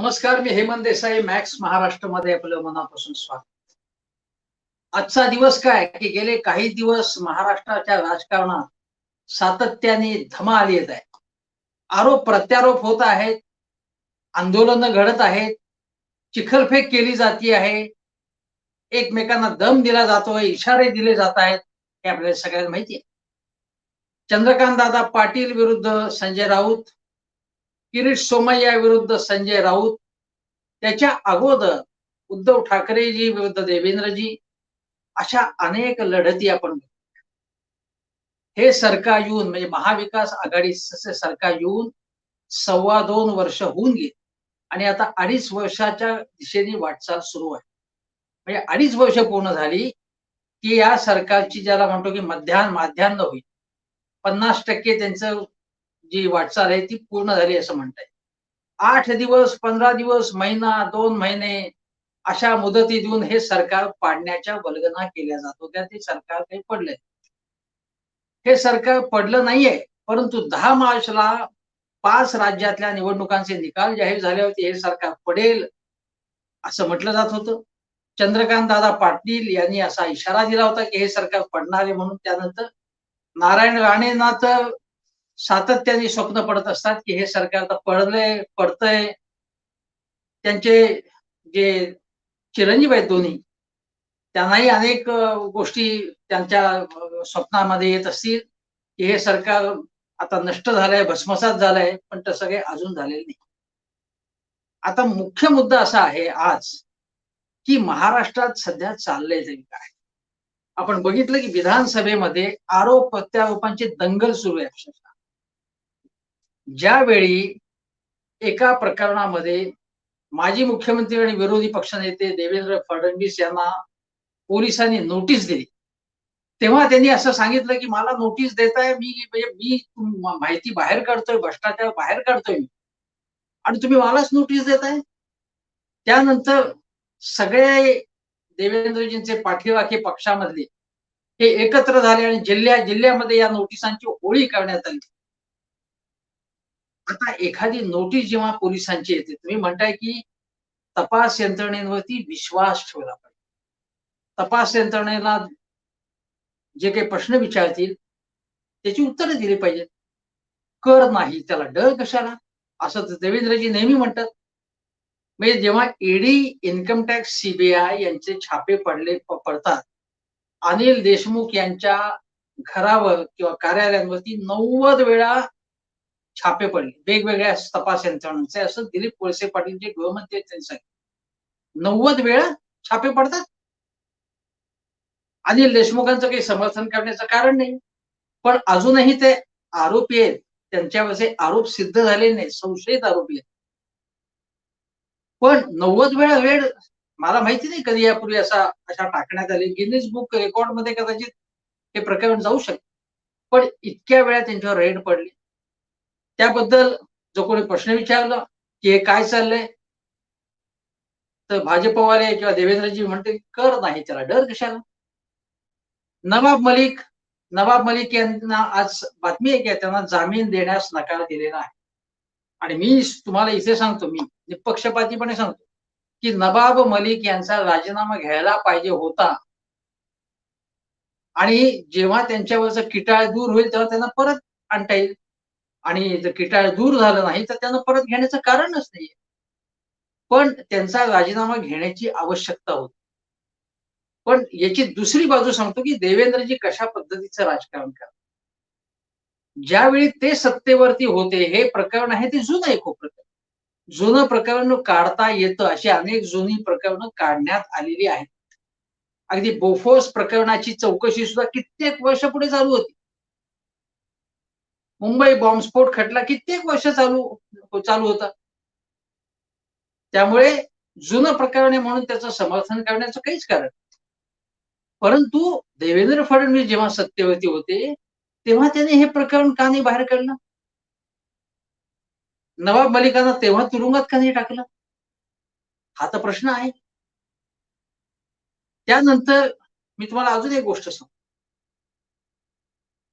नमस्कार, मी हेमंत देसाई. मॅक्स महाराष्ट्रमध्ये आपलं मनापासून स्वागत. आजचा दिवस काय की गेले काही दिवस महाराष्ट्राच्या राजकारणात सातत्याने धमाल येत आहे. आरोप प्रत्यारोप होत आहेत, आंदोलनं घडत आहेत, चिखलफेक केली जाती आहे, एकमेकांना दम दिला जातोय, इशारे दिले जात आहेत, हे आपल्याला सगळ्यांना माहिती आहे. चंद्रकांत दादा पाटील विरुद्ध संजय राऊत, किरीट सोमय्या विरुद्ध संजय राऊत, त्याच्या अगोदर उद्धव ठाकरेजी विरुद्ध देवेंद्रजी, अशा अनेक लढती आपण हे सरकार येऊन म्हणजे महाविकास आघाडीचं सरकार येऊन 2.25 वर्ष होऊन गेली आणि आता 2.5 वर्षाच्या दिशेने वाटचाल सुरू आहे. म्हणजे 2.5 वर्ष पूर्ण झाली की या सरकारची ज्याला म्हणतो की माध्यान्ह होईल. 50% त्यांचं जी वाटचाल आहे ती पूर्ण झाली असं म्हणता येईल. 8 दिवस, 15 दिवस, महिना, 2 महिने अशा मुदती देऊन हे सरकार पाडण्याच्या वल्गना केल्या जात होत्या. ते सरकार काही पडले. हे सरकार पडलं नाहीये, परंतु 10 मार्चला 5 राज्यातल्या निवडणुकांचे निकाल जाहीर झाले होते. हे सरकार पडेल असं म्हटलं जात होतं. चंद्रकांत दादा पाटील यांनी असा इशारा दिला होता की हे सरकार पडणार आहे म्हणून. त्यानंतर नारायण राणेंना तर सातत्याने स्वप्न पडत असतात की हे सरकार आता पडतंय. त्यांचे जे चिरंजीव आहेत दोन्ही, त्यांनाही अनेक गोष्टी त्यांच्या स्वप्नामध्ये येत असतील की हे सरकार आता नष्ट झालंय, भस्मसात झालंय, पण तसं काही अजून झालेलं नाही. आता मुख्य मुद्दा असा आहे आज की महाराष्ट्रात सध्या चाललंय तरी काय. आपण बघितलं की विधानसभेमध्ये आरोप प्रत्यारोपांची दंगल सुरू आहे. अक्षरशः ज्यावेळी एका प्रकरणामध्ये माजी मुख्यमंत्री आणि विरोधी पक्षनेते देवेंद्र फडणवीस यांना पोलिसांनी नोटीस दिली, तेव्हा त्यांनी असं सांगितलं की मला नोटीस देताय, मी माहिती बाहेर काढतोय, भ्रष्टाचार बाहेर काढतोय मी, आणि तुम्ही मलाच नोटीस देताय. त्यानंतर सगळे देवेंद्रजींचे पाठीराखे पक्षामधले हे एकत्र झाले आणि जिल्ह्यामध्ये या नोटिसांची होळी करण्यात आली. आता एखादी नोटीस जेव्हा पोलिसांची येते, तुम्ही म्हणताय की तपास यंत्रणेवरती विश्वास ठेवला पाहिजे. तपास यंत्रणेला जे काही प्रश्न विचारतील त्याची उत्तरं दिली पाहिजेत. कर नाही त्याला डर कशाला, असं देवेंद्रजी नेहमी म्हणतात. म्हणजे जेव्हा ईडी, इन्कम टॅक्स, सीबीआय यांचे छापे पडतात, अनिल देशमुख यांच्या घरावर किंवा कार्यालयांवरती 90 वेळा छापे पडले वेगवेगळ्या तपास यंत्रणांचे, असं दिलीप वळसे पाटील जे गृहमंत्री आहेत त्यांनी सांगितलं. 90 वेळा छापे पडतात. अनिल देशमुखांचं काही समर्थन करण्याचं कारण नाही, पण अजूनही ते आरोपी आहेत, त्यांच्यावरचे आरोप सिद्ध झाले नाही, संशयित आरोपी आहेत. पण 90 वेळ मला माहिती नाही कधी यापूर्वी अशा टाकण्यात आले. गिनीज बुक रेकॉर्डमध्ये कदाचित हे प्रकरण जाऊ शकते, पण इतक्या वेळा त्यांच्यावर रेड पडली. त्याबद्दल जो कोणी प्रश्न विचारला की हे काय चाललंय, तर भाजपवाले किंवा देवेंद्रजी म्हणते कर नाही त्याला डर कशाला. नवाब मलिक यांना आज बातमी आहे की त्यांना जामीन देण्यास नकार दिलेला आहे. आणि मी तुम्हाला इथे सांगतो, मी निपक्षपातीपणे सांगतो की नवाब मलिक यांचा राजीनामा घ्यायला पाहिजे होता, आणि जेव्हा त्यांच्यावरचं किटाळ दूर होईल तेव्हा त्यांना परत आणता येईल. आणि जर किटाळ दूर झालं नाही तर त्यांना परत घेण्याचं कारणच नाहीये. पण त्यांचा राजीनामा घेण्याची आवश्यकता होती. पण याची दुसरी बाजू सांगतो की देवेंद्रजी कशा पद्धतीचं राजकारण करतात. ज्यावेळी ते सत्तेवरती होते, हे प्रकरण आहे ते जुनं आहे खूप प्रकरण. जुनं प्रकरण काढता येतं अशी अनेक जुनी प्रकरणं काढण्यात आलेली आहेत. अगदी बोफोर्स प्रकरणाची चौकशी सुद्धा कित्येक वर्ष पुढे चालू होती. मुंबई बॉम्बस्फोट खटला कित्येक वर्ष चालू होता. त्यामुळे जुनं प्रकरण आहे म्हणून त्याचं समर्थन करण्याचं काहीच कारण. परंतु देवेंद्र फडणवीस जेव्हा सत्तेवरती होते तेव्हा त्याने हे प्रकरण का नाही बाहेर काढलं? नवाब मलिकांना तेव्हा तुरुंगात का नाही टाकलं? हा तर प्रश्न आहे. त्यानंतर मी तुम्हाला अजून एक गोष्ट सांगतो.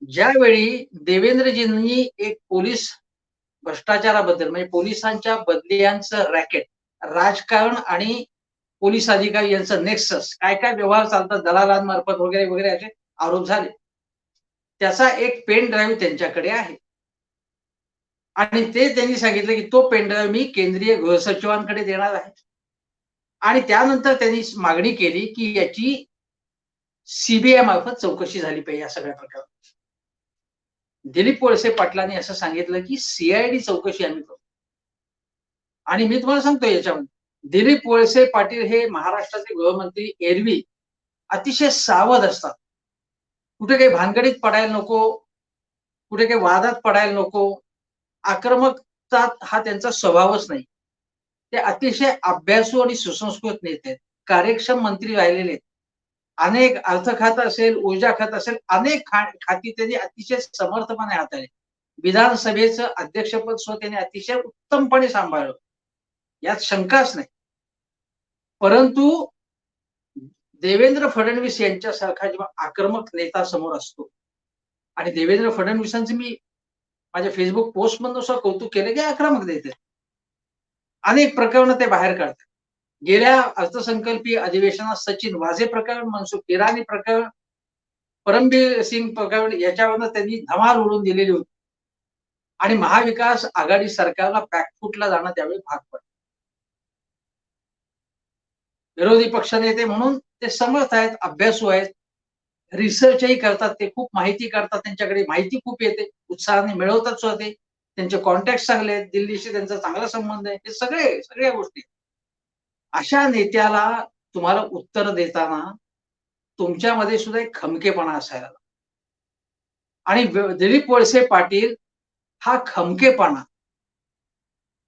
ज्यावेळी देवेंद्रजींनी एक पोलीस भ्रष्टाचाराबद्दल म्हणजे पोलिसांच्या बदल्यांचं रॅकेट राजकारण आणि पोलीस अधिकारी यांचं नेक्सस काय काय व्यवहार चालतात दलालांमार्फत वगैरे वगैरे असे आरोप झाले. त्याचा एक पेन ड्राईव्ह त्यांच्याकडे आहे. आणि ते त्यांनी सांगितलं, की तो पेन ड्राईव्ह मी केंद्रीय गृहसचिवांकडे देणार आहे. आणि त्यानंतर त्यांनी मागणी केली, की याची सीबीआय मार्फत चौकशी झाली पाहिजे या सगळ्या प्रकारात. दिलीप वळसे पाटलांनी असं सांगितलं, की सीआयडी चौकशी आम्ही करू. आणि मी तुम्हाला सांगतो याच्यामध्ये दिलीप वळसे पाटील हे महाराष्ट्राचे गृहमंत्री एरवी अतिशय सावध असतात. कुठे काही भानगडीत पडायला नको, कुठे काही वादात पडायला नको. आक्रमकता हा त्यांचा स्वभावच नाही. ते अतिशय अभ्यासू आणि सुसंस्कृत नेते आहेत. कार्यक्षम मंत्री राहिलेले आहेत. अनेक अर्थ खातं असेल, ऊर्जा खातं असेल, अनेक खाती त्यांनी अतिशय समर्थपणे हाताळली. विधानसभेचं अध्यक्षपद सुद्धा त्यांनी अतिशय उत्तमपणे सांभाळलं. यात शंकाच नाही. परंतु देवेंद्र फडणवीस यांच्यासारखा जेव्हा आक्रमक नेता समोर असतो आणि देवेंद्र फडणवीसांचं मी माझ्या फेसबुक पोस्टमधून सुद्धा कौतुक केलं, की आक्रमक नेते. अनेक प्रकरणं ते बाहेर काढतात. गेल्या अर्थसंकल्पीय अधिवेशनात सचिन वाझे प्रकरण, मनसुख हिरानी प्रकरण, परमबीर सिंग प्रकरण याच्यावरनं त्यांनी धमाल उडवून दिलेली होती. आणि महाविकास आघाडी सरकारला बॅकफूटला जाणं त्यावेळी भाग पडलं. विरोधी पक्षनेते म्हणून ते समर्थ आहेत, अभ्यासू आहेत, रिसर्चही करतात, ते खूप माहिती काढतात, त्यांच्याकडे माहिती खूप येते, उत्साहाने मिळवतात सुद्धा ते. त्यांचे कॉन्टॅक्ट चांगले आहेत, दिल्लीशी त्यांचा चांगला संबंध आहे. हे सगळ्या गोष्टी. अशा नेत्याला तुम्हाला उत्तर देताना तुमच्यामध्ये सुद्धा एक खमकेपणा असायला लागतो. आणि दिलीप वळसे पाटील हा खमकेपणा,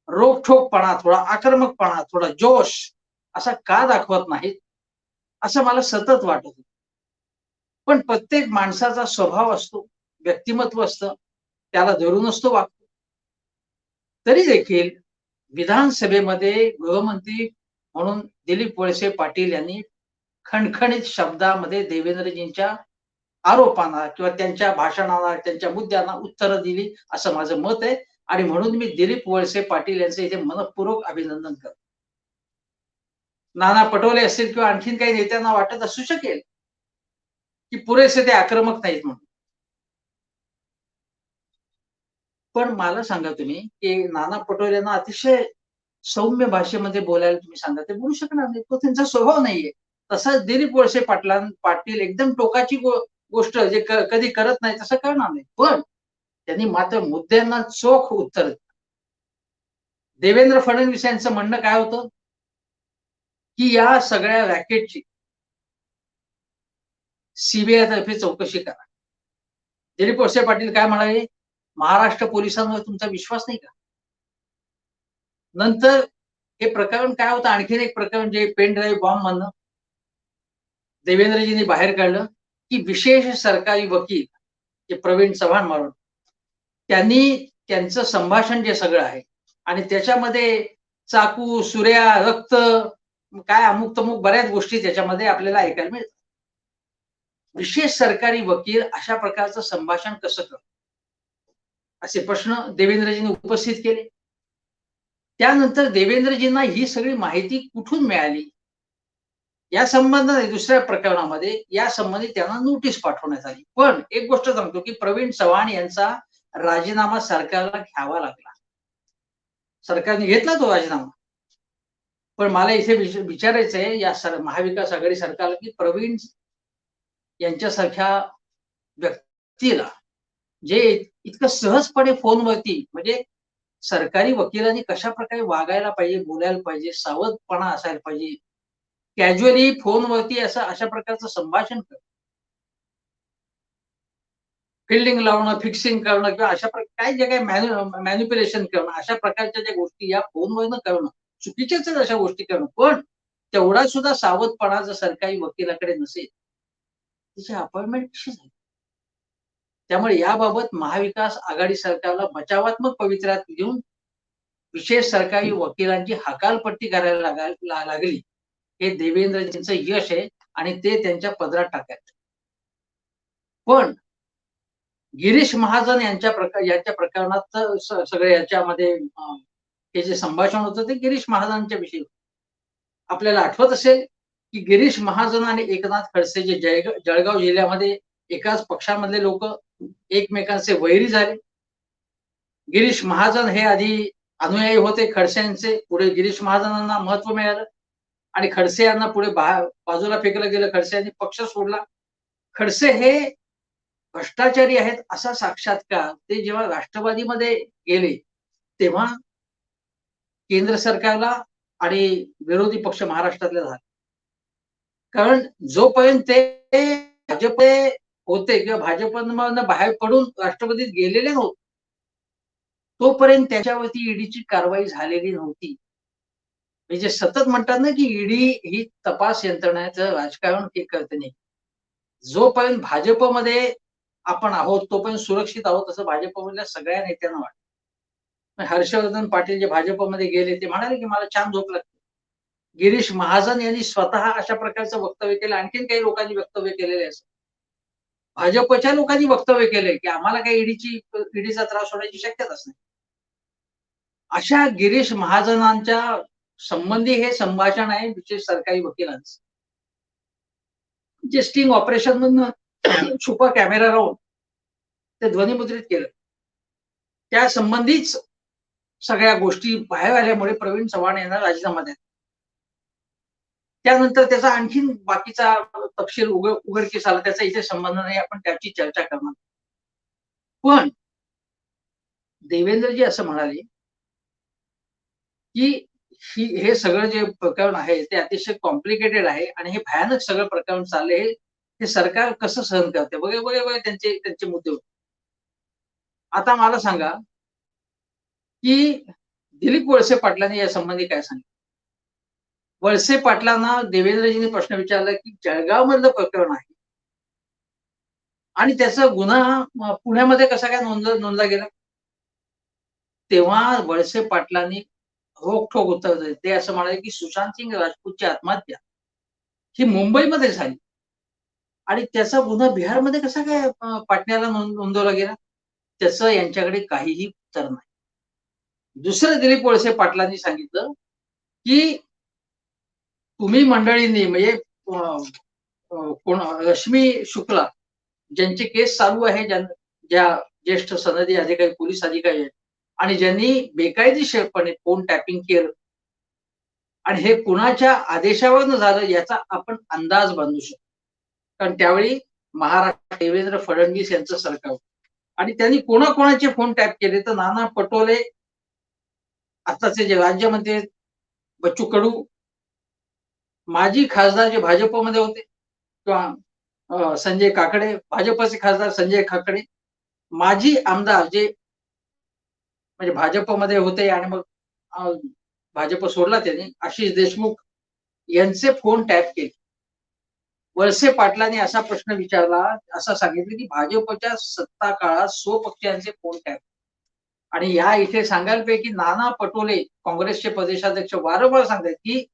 रोखठोकपणा, थोडा आक्रमकपणा, थोडा जोश असा का दाखवत नाहीत, असं मला सतत वाटत होतं. पण प्रत्येक माणसाचा स्वभाव असतो, व्यक्तिमत्व असतं, त्याला धरूनच तो वागतो. तरी देखील विधानसभेमध्ये गृहमंत्री म्हणून दिलीप वळसे पाटील यांनी खणखणीत शब्दामध्ये देवेंद्रजींच्या आरोपांना किंवा त्यांच्या भाषणाला, त्यांच्या मुद्द्यांना उत्तरं दिली, असं माझं मत आहे. आणि म्हणून मी दिलीप वळसे पाटील यांचं इथे मनःपूर्वक अभिनंदन करतो. नाना पटोले असतील किंवा आणखीन काही नेत्यांना वाटत असू शकेल, की पुरेसे ते आक्रमक नाहीत म्हणून. पण मला सांगा तुम्ही, की नाना पटोलेंना अतिशय सौम्य भाषेमध्ये बोलायला तुम्ही सांगा, ते बोलू शकणार नाही. तो त्यांचा स्वभाव नाहीये. तसाच दिलीप वळसे पाटील एकदम टोकाची गोष्ट जे कधी करत नाही तसं करणार नाही. पण त्यांनी मात्र मुद्द्यांना चोख उत्तर. देवेंद्र फडणवीस यांचं म्हणणं काय होतं, की या सगळ्या रॅकेटची सीबीआय तर्फे चौकशी करा. दिलीप वळसे पाटील काय म्हणाले, महाराष्ट्र पोलिसांवर तुमचा विश्वास नाही का? नंतर हे प्रकरण काय होतं, आणखीन एक प्रकरण जे पेन ड्राईव्ह बॉम्ब म्हणणं देवेंद्रजींनी बाहेर काढलं, की विशेष सरकारी वकील जे प्रवीण चव्हाण म्हणून त्यांनी त्यांचं संभाषण जे सगळं आहे आणि त्याच्यामध्ये चाकू, सुऱ्या, रक्त, काय अमुक-तमुक बऱ्याच गोष्टी त्याच्यामध्ये आपल्याला ऐकायला मिळतात. विशेष सरकारी वकील अशा प्रकारचं संभाषण कसं करतो? असे प्रश्न देवेंद्रजींनी उपस्थित केले. त्यानंतर देवेंद्रजींना ही सगळी माहिती कुठून मिळाली? या संबंधाने दुसऱ्या प्रकरणामध्ये या संबंधी त्यांना नोटीस पाठवण्यात आली. पण एक गोष्ट सांगतो, की प्रवीण चव्हाण यांचा राजीनामा सरकारला घ्यावा लागला. सरकारने घेतला तो राजीनामा. पण मला इथे विचारायचं आहे या महाविकास आघाडी सरकारला, की प्रवीण यांच्यासारख्या व्यक्तीला जे इतकं सहजपणे फोनवरती म्हणजे सरकारी वकिलांनी कशाप्रकारे वागायला पाहिजे, बोलायला पाहिजे, सावधपणा असायला पाहिजे. कॅज्युअली फोनवरती असं अशा प्रकारचं संभाषण करणं, फिल्डिंग लावणं, फिक्सिंग करणं किंवा अशा प्रकारे काय जे काही मॅनिप्युलेशन करणं, अशा प्रकारच्या ज्या गोष्टी या फोनवरनं करणं, चुकीच्याच आहेत अशा गोष्टी करणं. पण तेवढा सुद्धा सावधपणा जर सरकारी वकिलाकडे नसेल, त्याची अपॉइंटमेंट कशी झाली? त्यामुळे याबाबत महाविकास आघाडी सरकारला बचावात्मक पवित्र्यात घेऊन विशेष सरकारी वकिलांची हकालपट्टी करायला लागली. हे देवेंद्रजींचं यश आहे आणि ते त्यांच्या पदरात टाकायचं. पण गिरीश महाजन यांच्या प्रकरणात सगळे याच्यामध्ये हे जे संभाषण होतं ते गिरीश महाजनांच्या विषयी. आपल्याला आठवत असेल की गिरीश महाजन आणि एकनाथ खडसे जे जळगाव जिल्ह्यामध्ये एकाच पक्षामधले लोक एकमेकांचे वैरी झाले. गिरीश महाजन हे आधी अनुयायी होते खडसेंचे, पुढे गिरीश महाजनांना महत्व मिळालं आणि खडसे यांना पुढे बाजूला फेकलं गेलं. खडसे यांनी पक्ष सोडला. खडसे हे भ्रष्टाचारी आहेत असा साक्षात्कार ते जेव्हा राष्ट्रवादीमध्ये गेले तेव्हा केंद्र सरकारला आणि विरोधी पक्ष महाराष्ट्रातले झाले. कारण जोपर्यंत ते भाजप होते किंवा भाजपमधनं बाहेर पडून राष्ट्रवादीत गेलेले नव्हते तोपर्यंत त्याच्यावरती ईडीची कारवाई झालेली नव्हती. म्हणजे सतत म्हणतात ना की ईडी ही तपास यंत्रणाचं राजकारण हे करते नाही. जोपर्यंत भाजपमध्ये आपण आहोत तोपर्यंत सुरक्षित आहोत असं भाजपमधल्या सगळ्या नेत्यांना वाटतं. हर्षवर्धन पाटील जे भाजपमध्ये गेले ते म्हणाले की मला छान झोप लागते. गिरीश महाजन यांनी स्वतः अशा प्रकारचं वक्तव्य केलं. आणखीन काही लोकांनी वक्तव्य केलेले असं भाजपच्या लोकांनी वक्तव्य केलंय की आम्हाला काही ईडीचा त्रास होण्याची शक्यताच नाही. अशा गिरीश महाजनांच्या संबंधी हे संभाषण आहे विशेष सरकारी वकिलांचं. जे स्टिंग ऑपरेशन मधनं छुपा कॅमेरा लावून ते ध्वनिमुद्रित केलं त्या संबंधीच सगळ्या गोष्टी बाहेर आल्यामुळे प्रवीण चव्हाण यांना राजीनामा द्या. त्यानंतर त्याचा आणखीन बाकीचा तपशील उघडकीस आला. त्याचा इथे संबंध नाही, आपण त्याची चर्चा करणार. पण देवेंद्रजी असं म्हणाले की हे सगळं जे प्रकरण आहे ते अतिशय कॉम्प्लिकेटेड आहे आणि हे भयानक सगळं प्रकरण चालले हे सरकार कसं सहन करते वगैरे त्यांचे मुद्दे होते. आता मला सांगा की दिलीप वळसे पाटलांनी या संबंधी काय सांगितलं. वळसे पाटलांना देवेंद्रजींनी प्रश्न विचारला की जळगाव मधलं प्रकरण आहे आणि त्याचा गुन्हा पुण्यामध्ये कसा काय नोंदला गेला. तेव्हा वळसे पाटलांनी रोखठोक उत्तर दिले. ते असं म्हणाले की सुशांत सिंग राजपूतची आत्महत्या ही मुंबईमध्ये झाली आणि त्याचा गुन्हा बिहारमध्ये कसा काय पाटण्याला नोंदवला गेला. त्याचं यांच्याकडे काहीही उत्तर नाही. दुसरं दिलीप वळसे पाटलांनी सांगितलं की तुम्ही मंडळींनी म्हणजे कोण रश्मी शुक्ला ज्यांचे केस चालू आहे, ज्या ज्येष्ठ सनदी अधिकारी पोलीस अधिकारी आहेत आणि ज्यांनी बेकायदेशीरपणे फोन टॅपिंग केलं आणि हे कुणाच्या आदेशावरनं झालं याचा आपण अंदाज बांधू शकतो. कारण त्यावेळी महाराष्ट्र देवेंद्र फडणवीस यांचं सरकार होतं आणि त्यांनी कोणाकोणाचे फोन टॅप केले तर नाना पटोले, आताचे जे राज्यमंत्री बच्चू कडू, माजी खासदार जे भाजपमध्ये होते किंवा संजय काकडे, भाजपचे खासदार संजय काकडे, माजी आमदार जे म्हणजे भाजपमध्ये होते आणि मग भाजप सोडला त्यांनी, आशिष देशमुख यांचे फोन टॅप केले. वळसे पाटलांनी असा प्रश्न विचारला, असं सांगितलं की भाजपच्या सत्ता काळात स्वपक्षीयांचे फोन टॅप आणि या इथे सांगायलापैकी नाना पटोले काँग्रेसचे प्रदेशाध्यक्ष वारंवार सांगतात की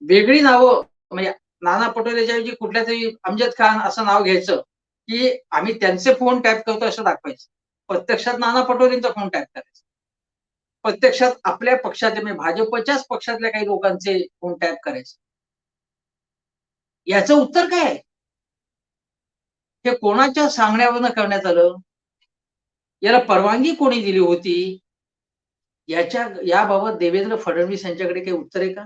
वेगळी नावं म्हणजे नाना पटोलेच्या ऐवजी कुठल्या तरी अमजद खान असं नाव घ्यायचं की आम्ही त्यांचे फोन टॅप करतो असं दाखवायचं. प्रत्यक्षात नाना पटोलेंचा फोन टॅप करायचा. प्रत्यक्षात आपल्या पक्षाचे म्हणजे भाजपच्याच पक्षातल्या काही लोकांचे फोन टॅप करायचे. याचं उत्तर काय आहे. हे कोणाच्या सांगण्यावरनं करण्यात आलं. याला परवानगी कोणी दिली होती. याबाबत देवेंद्र फडणवीस यांच्याकडे काही उत्तर आहे का.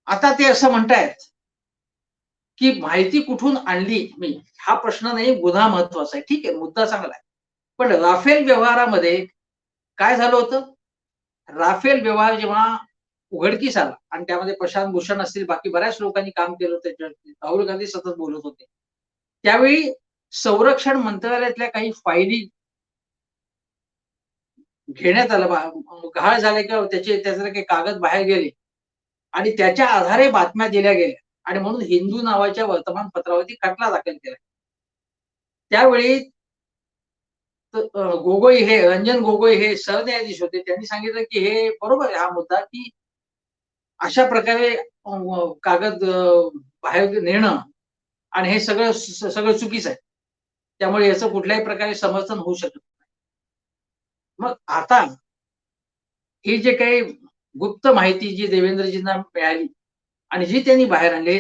आता ते असं म्हणतायत की माहिती कुठून आणली मी, हा प्रश्न नाही, गुन्हा महत्वाचा आहे. ठीक आहे, मुद्दा चांगला आहे. पण राफेल व्यवहारामध्ये काय झालं होतं. राफेल व्यवहार जेव्हा उघडकीस आला आणि त्यामध्ये प्रशांत भूषण असतील, बाकी बऱ्याच लोकांनी काम केलं त्याच्यावरती, राहुल गांधी सतत बोलत होते. त्यावेळी संरक्षण मंत्रालयातल्या काही फायली घेण्यात आलं, गहाळ झाले किंवा त्याचे काही कागद बाहेर गेले आणि त्याच्या आधारे बातम्या दिल्या गेल्या आणि म्हणून हिंदू नावाच्या वर्तमानपत्रावरती खटला दाखल केला. त्यावेळी गोगोई हे रंजन गोगोई हे सरन्यायाधीश होते. त्यांनी सांगितलं की हे बरोबर आहे हा मुद्दा की अशा प्रकारे कागद बाहेर नेणं आणि हे सगळं चुकीचं आहे. त्यामुळे याचं कुठल्याही प्रकारे समर्थन होऊ शकत नाही. मग आता ही जे काही गुप्त माहिती जी देवेंद्रजींना मिळाली आणि जी त्यांनी बाहेर आणली,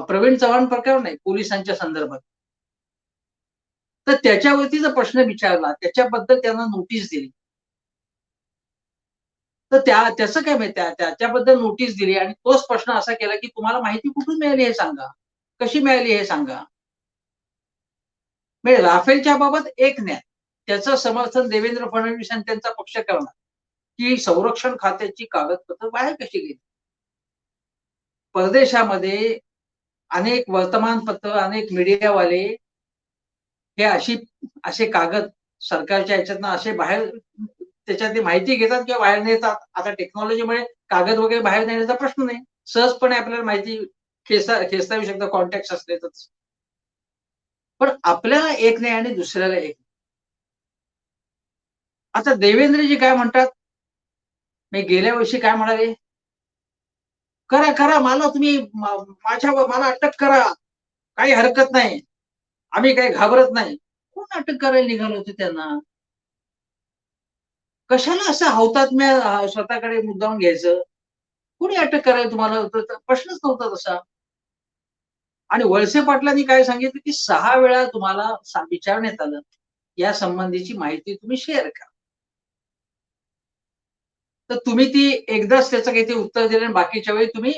प्रवीण चव्हाण प्रकरण नाही पोलिसांच्या संदर्भात, तर त्याच्यावरती जर प्रश्न विचारला, त्याच्याबद्दल त्यांना नोटीस दिली, तर त्याचं काय माहिती, त्याच्याबद्दल नोटीस दिली आणि तोच प्रश्न असा केला, की तुम्हाला माहिती कुठून मिळाली हे सांगा, कशी मिळाली हे सांगा. म्हणजे राफेलच्या बाबत एक न्याय, त्याचं समर्थन देवेंद्र फडणवीस आणि त्यांचा पक्ष करणार, की संरक्षण खात्याची कागदपत्र बाहेर कशी गेली. परदेशामध्ये अनेक वर्तमानपत्र, अनेक मीडियावाले हे असे कागद सरकारच्या ह्याच्यातनं असे बाहेर त्याच्यातली माहिती घेतात किंवा बाहेर नेतात. आता टेक्नॉलॉजीमुळे कागद वगैरे बाहेर नेण्याचा प्रश्न नाही. सहजपणे आपल्याला माहिती खेचता येऊ शकतं कॉन्टॅक्ट्स असले तर. पण आपल्याला एक नाही आणि दुसऱ्याला एक. आता देवेंद्रजी काय म्हणतात, मी गेल्या वर्षी काय म्हणाले, "करा, करा. मला तुम्ही मला अटक करा. काही हरकत नाही. आम्ही काही घाबरत नाही." कोण अटक करायला निघालं होतं त्यांना? कशाला असं हौतात्म्य स्वतःकडे मुद्दामून घ्यायचं? कोणी अटक करायला तुम्हाला होतं? तर प्रश्नच नव्हता तसा. आणि वळसे पाटलांनी काय सांगितलं, की 6 वेळा तुम्हाला विचारण्यात आलं. या संबंधीची माहिती तुम्ही शेअर करा. तर तुम्ही ती एकदाच त्याचं काहीतरी उत्तर दिलं आणि बाकीच्या वेळी तुम्ही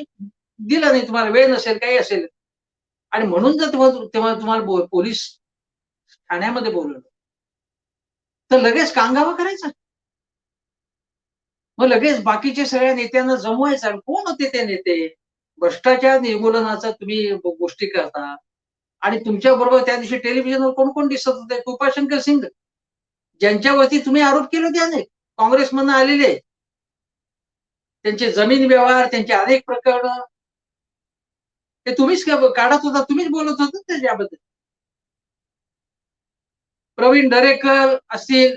दिलं नाही. तुम्हाला वेळ नसेल, काही असेल आणि म्हणून जर तेव्हा तुम्हाला पोलीस ठाण्यामध्ये बोलवलं, तर लगेच कांगावा करायचा. मग लगेच बाकीच्या सगळ्या नेत्यांना जमवायचं आणि कोण होते ते नेते? भ्रष्टाचार निर्मूलनाचा तुम्ही गोष्टी करता आणि तुमच्या बरोबर त्या दिवशी टेलिव्हिजनवर कोण-कोण दिसत होते? कृपाशंकर सिंग, ज्यांच्यावरती तुम्ही आरोप केले होते अनेक, काँग्रेसमधनं आलेले. त्यांचे जमीन व्यवहार, त्यांची अनेक प्रकरणं, ते तुम्हीच काढत होता, तुम्हीच बोलत होता त्याच्याबद्दल. प्रवीण दरेकर असतील,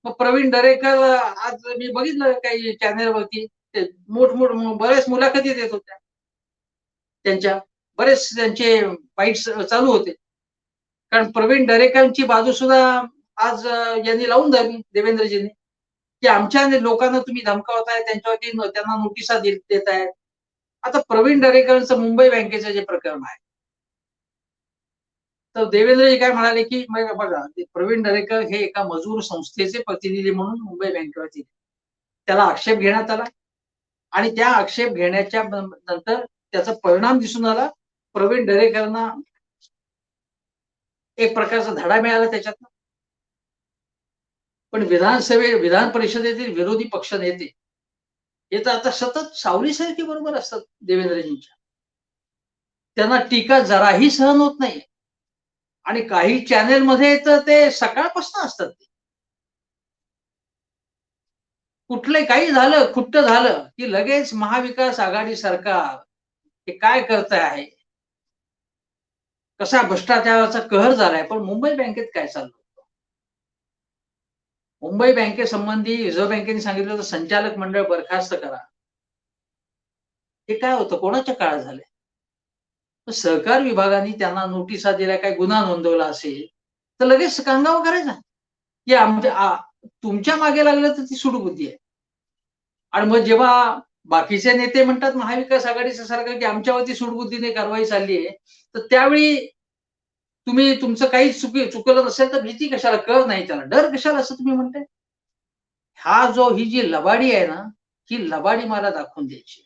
मग प्रवीण दरेकर आज मी बघितलं काही चॅनेलवरती ते बऱ्याच मुलाखती देत होत्या त्यांच्या. बरेच त्यांचे बाईट्स चालू होते. कारण प्रवीण दरेकरांची बाजू सुद्धा आज यांनी लावून धरली देवेंद्रजींनी, की आमच्या लोकांना तुम्ही धमकावताय, त्यांच्यावरती त्यांना नोटिसा देताय. आता प्रवीण दरेकरांचं मुंबई बँकेचं जे प्रकरण आहे, तर देवेंद्रजी काय म्हणाले, की बघा ते प्रवीण दरेकर हे एका मजूर संस्थेचे प्रतिनिधी म्हणून मुंबई बँकेवरती त्याला आक्षेप घेण्यात आला आणि त्या आक्षेप घेण्याच्या नंतर त्याचा परिणाम दिसून आला. प्रवीण दरेकरांना एक प्रकारचा धडा मिळाला त्याच्यातनं. पण विधान परिषदेतील विरोधी पक्ष नेते हे तर आता सतत सावलीसारखी बरोबर असतात देवेंद्रजींच्या. त्यांना टीका जराही सहन होत नाही आणि काही चॅनेलमध्ये तर ते सकाळपासून असतात ते. कुठलंही काही झालं, खुट्ट झालं, की लगेच महाविकास आघाडी सरकार हे काय करत आहे? कसा भ्रष्टाचाराचा कहर झालाय. पण मुंबई बँकेत काय चाललं? मुंबई बँकेसंबंधी रिझर्व्ह बँकेने सांगितलं होतं संचालक मंडळ बरखास्त करा. हे काय होतं? कोणाच्या काळात झालंय? तर सहकार विभागाने त्यांना नोटिसा दिल्या, काही गुन्हा नोंदवला असेल, तर लगेच कांगावा करायचा, की तुमच्या मागे लागलं तर ती सूडबुद्धी आहे. आणि मग जेव्हा बाकीचे नेते म्हणतात महाविकास आघाडीचं सरकार, की आमच्यावरती सूडबुद्धीने कारवाई चालली आहे, तर त्यावेळी तुम्ही तुमचं काही चुकलं नसेल तर भीती कशाला? कर नाही त्याला, डर कशाला असं तुम्ही म्हणताय? ही जी लबाडी आहे ना, ही लबाडी मला दाखवून द्यायची.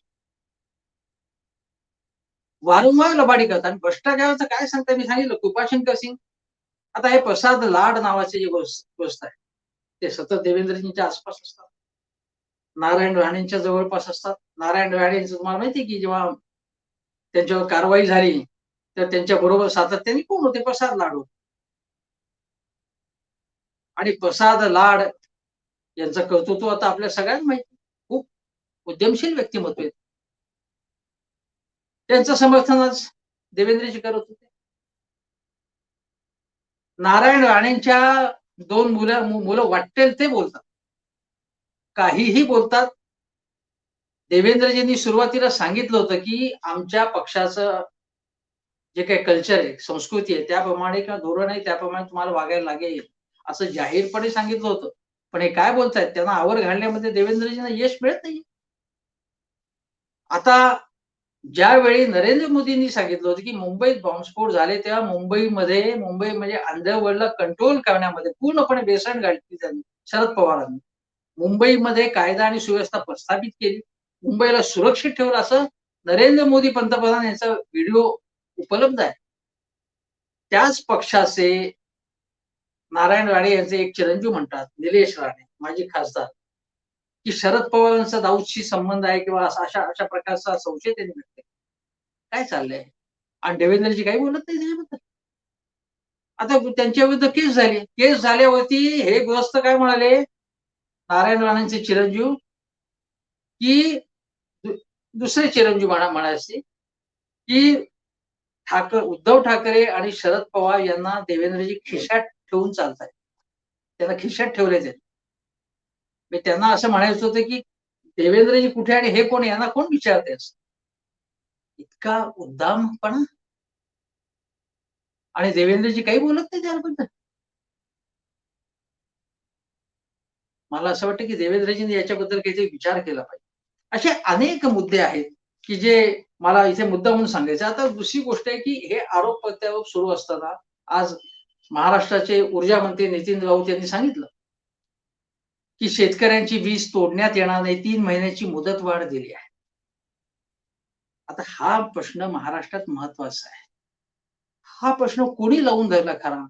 वारंवार लबाडी करतात आणि भ्रष्टाचाराचं काय सांगताय मी सांगितलं कृपाशंकर सिंग. आता हे प्रसाद लाड नावाचे जे गोष्ट आहे, ते सतत देवेंद्रजींच्या आसपास असतात. नारायण राणेंच्या जवळपास असतात. नारायण राणेंचं तुम्हाला माहिती आहे, की जेव्हा त्यांच्यावर कारवाई झाली, तर त्यांच्या बरोबर सातत्याने कोण होते? प्रसाद लाड होते. आणि प्रसाद लाड यांचं कर्तृत्व आता आपल्या सगळ्यांना माहिती. खूप उद्यमशील व्यक्तिमत्व आहेत. त्यांचं समर्थन आज देवेंद्रजी करत होते. नारायण राणेंच्या 2 मुलं वाट्टेल ते बोलतात. काहीही बोलतात. देवेंद्रजींनी सुरुवातीला सांगितलं होतं, की आमच्या पक्षाचं जे काही कल्चर आहे, संस्कृती आहे, त्याप्रमाणे किंवा धोरण आहे, त्याप्रमाणे तुम्हाला वागायला लागेल, असं जाहीरपणे सांगितलं होतं. पण हे काय बोलतायत, त्यांना आवर घालण्यामध्ये देवेंद्रजींना यश मिळत नाही. आता ज्यावेळी नरेंद्र मोदींनी सांगितलं होतं की मुंबईत बॉम्बस्फोट झाले, तेव्हा मुंबई म्हणजे अंडरवर्ल्डला कंट्रोल करण्यामध्ये पूर्णपणे बेसण घातली त्यांनी, शरद पवारांनी. मुंबईमध्ये कायदा आणि सुव्यवस्था प्रस्थापित केली, मुंबईला सुरक्षित ठेवलं, असं नरेंद्र मोदी पंतप्रधान यांचा व्हिडिओ उपलब्ध आहे. त्याच पक्षाचे नारायण राणे यांचे एक चिरंजीव म्हणतात, निलेश राणे, माजी खासदार, की शरद पवारांचा दाऊदशी संबंध आहे किंवा अशा अशा प्रकारचा संशय त्यांनी व्यक्त केला. काय चाललंय? आणि देवेंद्रजी काही बोलत नाही त्याच्याबद्दल. आता त्यांच्या विरुद्ध केस झाली. केस झाल्यावरती हे गृहस्थ काय म्हणाले, नारायण राणेंचे चिरंजीव, की दुसरे चिरंजीव म्हणायचे, की उद्धव ठाकरे आणि शरद पवार यांना देवेंद्रजी खिशात ठेवून चालतायत. त्यांना खिशात ठेवले ते. त्यांना असं म्हणायचं होतं, की देवेंद्रजी कुठे आणि हे कोण, यांना कोण विचारते असं. इतका उद्दामपणा. आणि देवेंद्रजी काही बोलत नाही त्याबद्दल. मला असं वाटतं की देवेंद्रजींनी याच्याबद्दल काहीतरी विचार केला पाहिजे. असे अनेक मुद्दे आहेत की जे मला इथे मुद्दा म्हणून सांगायचे. आता दुसरी गोष्ट आहे की हे आरोप प्रत्यारोप सुरू असताना आज महाराष्ट्राचे ऊर्जा मंत्री नितीन राऊत यांनी सांगितलं की शेतकऱ्यांची वीज तोडण्यात येणार नाही, 3 महिन्याची मुदतवाढ दिली आहे. आता हा प्रश्न महाराष्ट्रात महत्वाचा आहे. हा प्रश्न कोणी लावून धरला खरा?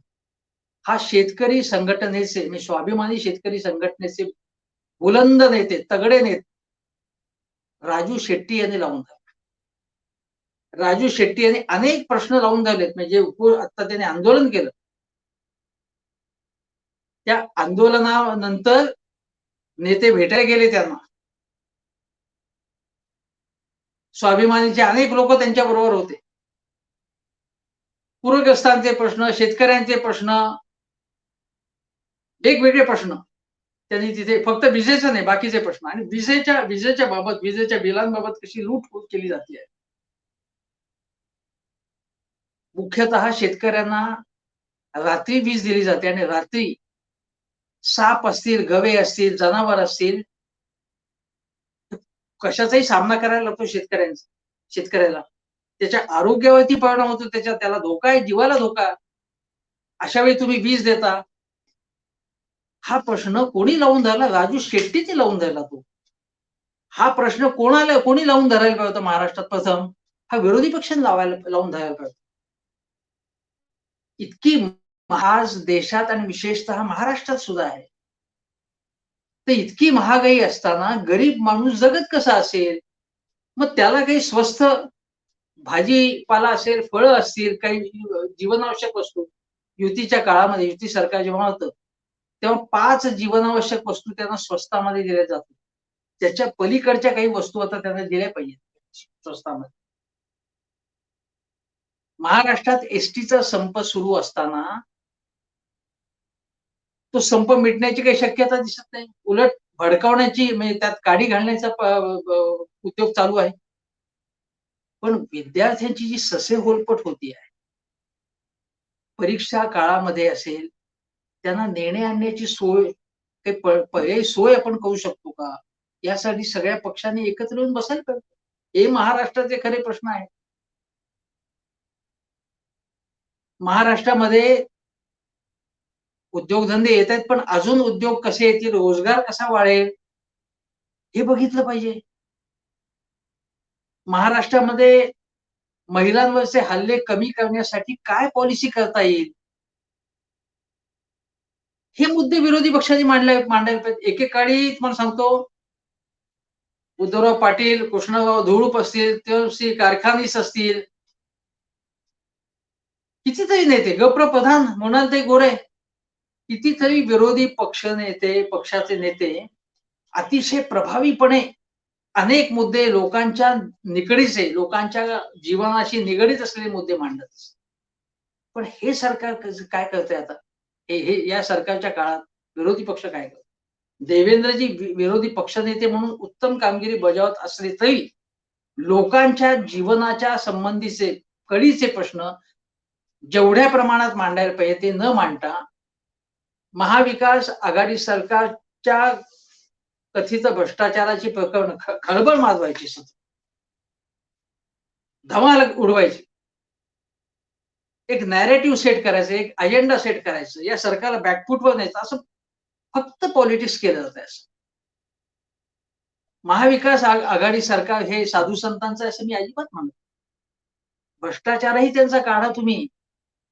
हा शेतकरी संघटनेचे, म्हणजे स्वाभिमानी शेतकरी संघटनेचे बुलंद नेते, तगडे नेते राजू शेट्टी यांनी लावून धरला. राजू शेट्टी यांनी अनेक प्रश्न लावून धरलेत, म्हणजे आता त्यांनी आंदोलन केलं. त्या आंदोलनानंतर नेते भेटायला गेले त्यांना. स्वाभिमानीचे अनेक लोक त्यांच्या बरोबर होते. पूरग्रस्तांचे प्रश्न, शेतकऱ्यांचे प्रश्न, वेगवेगळे प्रश्न त्यांनी तिथे, फक्त विजेचा नाही, बाकीचे प्रश्न, आणि विजेच्या बाबत, विजेच्या बिलांबाबत कशी लूट केली जाते. मुख्यतः शेतकऱ्यांना रात्री वीज दिली जाते आणि रात्री साप असतील, गवे असतील, जनावर असतील, कशाचाही सामना करायला लागतो शेतकऱ्याला. त्याच्या आरोग्यावरती परिणाम होतो, त्याला धोका आहे, जीवाला धोका. अशा वेळी तुम्ही वीज देता. हा प्रश्न कोणी लावून धरला? राजू शेट्टीने लावून धरला. हा प्रश्न कोणी लावून धरायला पाहिजे होता महाराष्ट्रात? प्रथम हा विरोधी पक्षाने लावून धरायला पाहिजे. इतकी आज देशात आणि विशेषतः महाराष्ट्रात सुद्धा आहे, तर इतकी महागाई असताना गरीब माणूस जगत कसा असेल? मग त्याला काही स्वस्त भाजीपाला असेल, फळं असतील, काही जीवनावश्यक वस्तू. युतीच्या काळामध्ये, युती सरकार जेव्हा होतं तेव्हा 5 जीवनावश्यक वस्तू त्यांना स्वस्तामध्ये दिल्या जातात. त्याच्या पलीकडच्या काही वस्तू आता त्यांना दिल्या पाहिजेत स्वस्तामध्ये. महाराष्ट्रात एसटीचा संप सुरू असताना तो संप मिटण्याची काही शक्यता दिसत नाही. उलट भडकावण्याची, म्हणजे त्यात काडी घालण्याचा उद्योग चालू आहे. पण विद्यार्थ्यांची जी ससेहोलपट होती आहे, परीक्षा काळामध्ये असेल, त्यांना नेणे आणण्याची सोय, काही पर्यायी सोय आपण करू शकतो का? यासाठी सगळ्या पक्षांनी एकत्र येऊन बसायला पाहिजे. हे महाराष्ट्राचे खरे प्रश्न आहेत. महाराष्ट्रामध्ये उद्योगधंदे येत आहेत, पण अजून उद्योग कसे येतील, रोजगार कसा वाढेल, हे बघितलं पाहिजे. महाराष्ट्रामध्ये महिलांवरचे हल्ले कमी करण्यासाठी काय पॉलिसी करता येईल, हे मुद्दे विरोधी पक्षांनी मांडायला पाहिजे. एकेकाळी तुम्हाला सांगतो, उद्धवराव पाटील, कृष्णराव धुळूप असतील, ते कारखानीस असतील, कितीतरी नेते, गप्र प्रधान, मोनालताई गोरे, कितीतरी विरोधी पक्षाचे नेते अतिशय प्रभावीपणे अनेक मुद्दे लोकांच्या निकडीचे, लोकांच्या जीवनाशी निगडीत असलेले मुद्दे मांडत. पण हे सरकार काय करतंय आता? हे या सरकारच्या काळात विरोधी पक्ष काय करतो? देवेंद्रजी विरोधी पक्षनेते म्हणून उत्तम कामगिरी बजावत असले तरी लोकांच्या जीवनाच्या संबंधीचे कळीचे प्रश्न जेवढ्या प्रमाणात मांडायला पाहिजे ते न मांडता, महाविकास आघाडी सरकारच्या च्या कथित भ्रष्टाचाराची प्रकरण खळबळ माजवायची, सतत धमाल उडवायची, एक नॅरेटिव्ह सेट करायचं, एक अजेंडा सेट करायचं, या सरकारला बॅकफूटवर न्यायचं, असं फक्त पॉलिटिक्स केलं जातंय. असं महाविकास आघाडी सरकार हे साधू संतांचं असं मी अजिबात म्हणत. भ्रष्टाचारही त्यांचा काढा तुम्ही,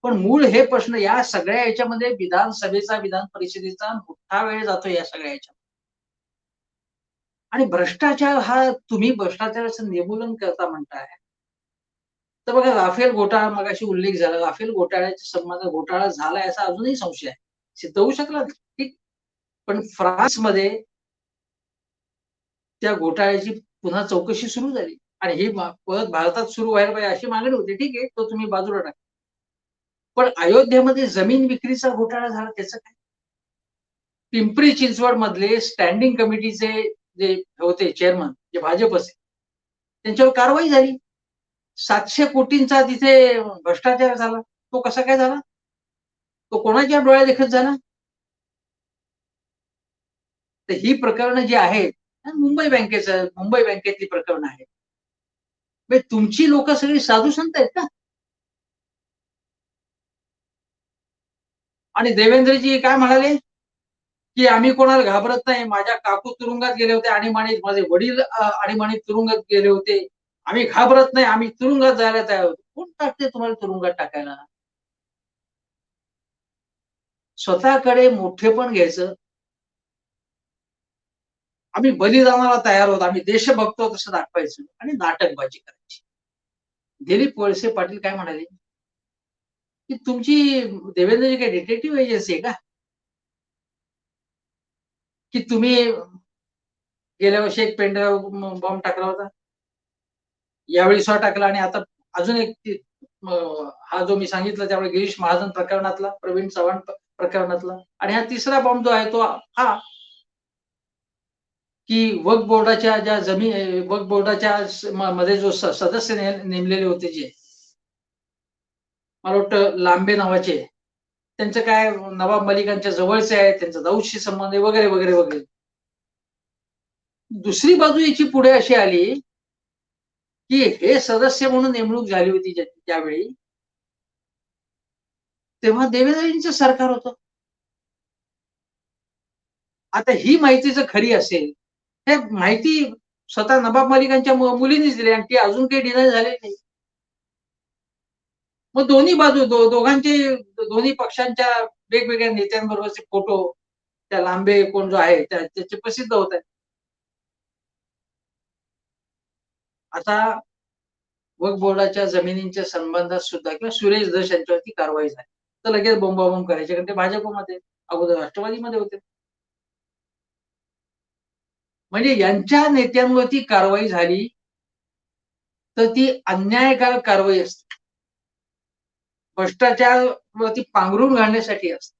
पण मूळ हे प्रश्न या सगळ्या याच्यामध्ये विधानसभेचा, विधान परिषदेचा मोठा वेळ जातो या सगळ्या याच्यात. आणि भ्रष्टाचार हा तुम्ही भ्रष्टाचाराचं निर्मूलन करता म्हणताय. तर बघा, राफेल घोटाळा मगाशी उल्लेख झाला. राफेल घोटाळ्याच्या संबंधात घोटाळा झाला याचा अजूनही संशय आहे. सिद्ध होऊ शकला नाही. ठीक. पण फ्रान्समध्ये त्या घोटाळ्याची पुन्हा चौकशी सुरू झाली आणि ही परत भारतात सुरू व्हायला पाहिजे अशी मागणी होती. ठीक आहे, तो तुम्ही बाजूला टाका. पण अयोध्येमध्ये जमीन विक्रीचा घोटाळा झाला त्याचं काय? पिंपरी चिंचवड मधले स्टँडिंग कमिटीचे जे होते चेअरमन, जे भाजपचे, त्यांच्यावर कारवाई झाली. 700 कोटींचा तिथे भ्रष्टाचार झाला. तो कसा काय झाला? तो कोणाच्या डोळ्यादेखत झाला? तर ही प्रकरणं जी आहेत, मुंबई बँकेतली प्रकरणं आहेत. म्हणजे तुमची लोक सगळी साधू संत आहेत का? आणि देवेंद्रजी काय म्हणाले, की आम्ही कोणाला घाबरत नाही. माझ्या काकू तुरुंगात गेले होते, आणीबाणीत माझे वडील आणीबाणीत तुरुंगात गेले होते. आम्ही घाबरत नाही, आम्ही तुरुंगात जायला तयार होतो. कोण टाकते तुम्हाला तुरुंगात टाकायला? स्वतःकडे मोठेपण घ्यायचं. आम्ही बलिदानाला तयार आहोत, आम्ही देशभक्त आहोत असं दाखवायचं आणि नाटकबाजी करायची. दिलीप वळसे पाटील काय म्हणाले, की तुमची देवेंद्रजी काही डिटेक्टिव्ह एजन्सी आहे का? की तुम्ही गेल्या वर्षी एक पेनड्राईव्ह बॉम्ब टाकला होता, यावेळी स्वतः टाकला आणि आता अजून एक हा जो मी सांगितला त्यावेळी गिरीश महाजन प्रकरणातला, प्रवीण चव्हाण प्रकरणातला आणि हा तिसरा बॉम्ब जो आहे तो हा, की वक्फ बोर्डाच्या ज्या वक्फ बोर्डाच्या मध्ये जो सदस्य नेमलेले होते, जे मला वाटतं लांबे नावाचे, त्यांचं काय नवाब मलिकांच्या जवळचे आहे, त्यांचा दाऊदशी संबंध आहे वगैरे वगैरे वगैरे. दुसरी बाजू याची पुढे अशी आली, की हे सदस्य म्हणून नेमणूक झाली होती त्यावेळी, तेव्हा देवेंद्रजींचं सरकार होतं. आता ही माहिती जर खरी असेल, हे माहिती स्वतः नवाब मलिकांच्या मुलींनीच दिली आणि ती अजून काही डिनाय झालेली नाही. मग दोन्ही बाजू दोघांचे, दोन्ही पक्षांच्या वेगवेगळ्या नेत्यांबरोबरचे फोटो त्या लांबे कोण जो आहे त्याचे प्रसिद्ध होत आहेत. आता वक्फ बोर्डाच्या जमिनींच्या संबंधात सुद्धा किंवा सुरेश धस यांच्यावरती कारवाई झाली, तर लगेच बोंबाबोंब करायचे, कारण ते भाजपमध्ये, अगोदर राष्ट्रवादीमध्ये होते. म्हणजे यांच्या नेत्यांवरती कारवाई झाली तर ती अन्यायकारक कारवाई असते, भ्रष्टाचारावरती पांघरून घालण्यासाठी असते.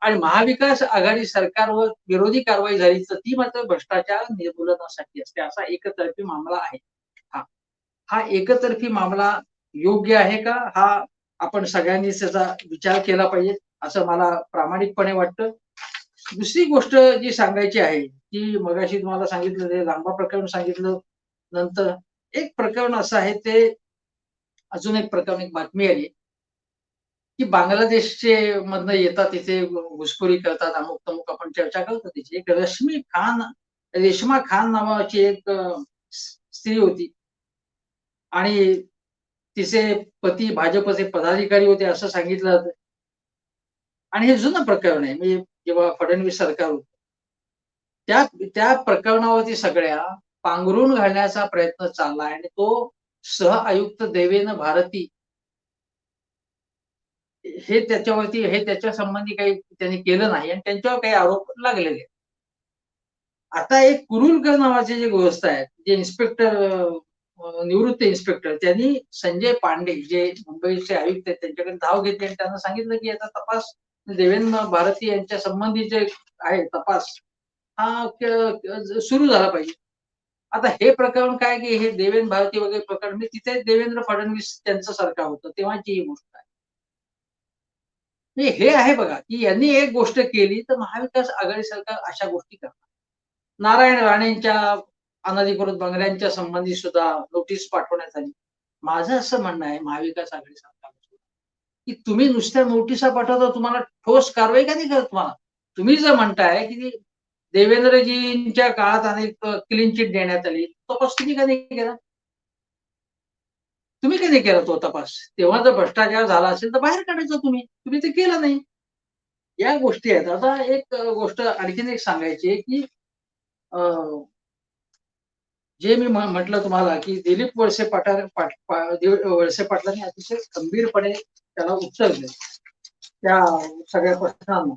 आणि महाविकास आघाडी सरकारवर विरोधी कारवाई झाली तर ती मात्र भ्रष्टाचार निर्मूलनासाठी असते. असा एकतर्फी मामला आहे हा. हा एकतर्फी मामला योग्य आहे का? हा आपण सगळ्यांनी त्याचा विचार केला पाहिजे असं मला प्रामाणिकपणे वाटतं. दुसरी गोष्ट जी सांगायची आहे, की मगाशी तुम्हाला सांगितलं ते लांबा प्रकरण सांगितलं, नंतर एक प्रकरण असं आहे, ते अजून एक प्रकरण, एक बातमी आली, की बांगलादेशचे मधनं येतात इथे, घुसखोरी करतात, अमुक-तमुक आपण चर्चा करतो त्याची. एक रेशमा खान नावाची एक स्त्री होती आणि तिचे पती भाजपचे पदाधिकारी होते असं सांगितलं जातं. आणि हे जुनं प्रकरण आहे. म्हणजे जेव्हा फडणवीस सरकार होतं, त्या त्या प्रकरणावरती सगळ्या पांघरून घालण्याचा प्रयत्न चाललाय आणि तो सहआयुक्त देवेन भारती हे त्याच्या संबंधी काही त्यांनी केलं नाही आणि त्यांच्यावर काही आरोप लागलेले आहेत. आता एक कुरुलकर नावाचे जे गृहस्थ आहेत, जे इन्स्पेक्टर, निवृत्त इन्स्पेक्टर, त्यांनी संजय पांडे जे मुंबईचे आयुक्त आहेत त्यांच्याकडे धाव घेतली आणि त्यांना सांगितलं, की याचा तपास देवेंद्र भारती यांच्या संबंधी जे आहे तपास, हा सुरू झाला पाहिजे. आता हे प्रकरण काय, की हे देवेंद्र भारती वगैरे प्रकरण, मी तिथे देवेंद्र फडणवीस त्यांचं सरकार होतं तेव्हाची ही गोष्ट आहे. म्हणजे हे आहे बघा, की यांनी एक गोष्ट केली तर महाविकास आघाडी सरकार अशा गोष्टी करणार. नारायण राणेंच्या अनधिकृत बंगल्यांच्या संबंधी सुद्धा नोटीस पाठवण्यात आली. माझं असं म्हणणं आहे महाविकास आघाडी सरकारला, की तुम्ही नुसत्या नोटिसा पाठवता, तुम्हाला ठोस कारवाई का नाही करत तुम्हाला? तुम्ही जर म्हणताय, की देवेंद्रजींच्या काळात अनेक क्लीन चिट देण्यात आली, तपास तुम्ही का नाही केला? तुम्ही का नाही केला तो तपास? तेव्हा जर भ्रष्टाचार झाला असेल तर बाहेर काढायचं तुम्ही. तुम्ही ते केलं नाही. या गोष्टी आहेत. आता एक गोष्ट आणखीन एक सांगायची आहे, की अ, जे मी म्हटलं तुम्हाला, की दिलीप वळसे वळसे पाटलांनी अतिशय खंबीरपणे त्याला उत्तर दिलं, त्या सगळ्या प्रश्नांना.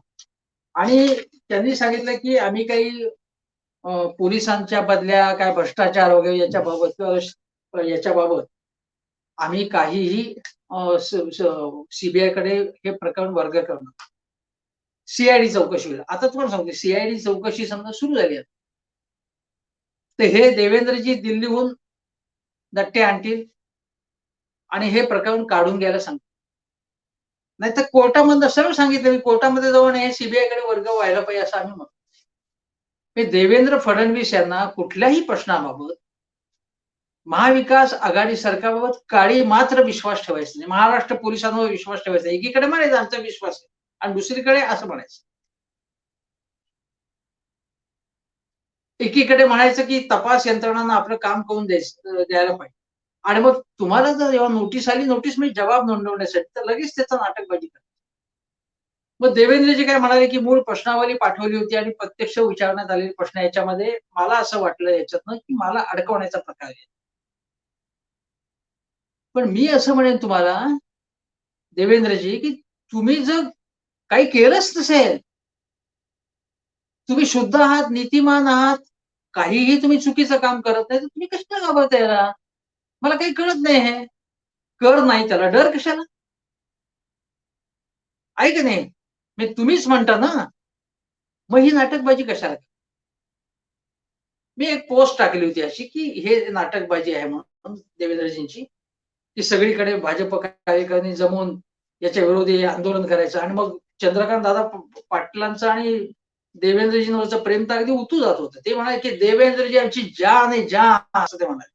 आणि त्यांनी सांगितलं, की आम्ही काही पोलिसांच्या बदल्या, काय भ्रष्टाचार वगैरे याच्याबाबत याच्याबाबत आम्ही काहीही सीबीआयकडे हे प्रकरण वर्ग करणार. सीआयडी चौकशी होईल. आता तुम्हाला सांगतो, सीआयडी चौकशी समजा सुरू झाली आहे. तर हे देवेंद्रजी दिल्लीहून दट्टे आणतील आणि हे प्रकरण काढून घ्यायला सांगतील. नाहीतर कोर्टामधनं सरळ सांगितलं, मी कोर्टामध्ये जाऊन हे सीबीआयकडे वर्ग व्हायला पाहिजे असं आम्ही म्हणतो. हे देवेंद्र फडणवीस यांना कुठल्याही प्रश्नाबाबत महाविकास आघाडी सरकारबाबत काळी मात्र विश्वास ठेवायचा नाही. महाराष्ट्र पोलिसांवर विश्वास ठेवायचा नाही. एकीकडे म्हणायचं आमचा विश्वास आहे आणि दुसरीकडे असं म्हणायचं. एकीकडे म्हणायचं की तपास यंत्रणांना आपलं काम करून द्यायला पाहिजे. आणि मग तुम्हाला जर जेव्हा नोटीस आली, नोटीस म्हणजे जबाब नोंदवण्यासाठी, तर लगेच त्याचा नाटकबाजी करा. मग देवेंद्रजी काय म्हणाले, की मूळ प्रश्नावली पाठवली होती आणि प्रत्यक्ष विचारण्यात आलेले प्रश्न याच्यामध्ये मला असं वाटलं याच्यातनं, की मला अडकवण्याचा प्रकार आहे. पण मी असं म्हणेन तुम्हाला देवेंद्रजी, की तुम्ही जर काही केलंच नसेल, तुम्ही शुद्ध आहात, नीतिमान आहात, काहीही तुम्ही चुकीचं काम करत नाही, तर तुम्ही कशाला घाबरताय याला? मला काही कळत नाही हे. कर नाही त्याला डर कशाला? आहे की नाही? म्हणजे तुम्हीच म्हणता ना, मग ही नाटकबाजी कशाला? मी एक पोस्ट टाकली होती अशी, की हे नाटकबाजी आहे म्हणून देवेंद्रजींची, की सगळीकडे भाजप कार्यकर्त्यांनी जमून याच्या विरोधी आंदोलन करायचं आणि मग चंद्रकांत दादा पाटलांचं आणि देवेंद्रजींवरचं प्रेम तर अगदी उतू जात होतं. ते म्हणाले, की देवेंद्रजी आमची जान आहे जान असं ते म्हणाले.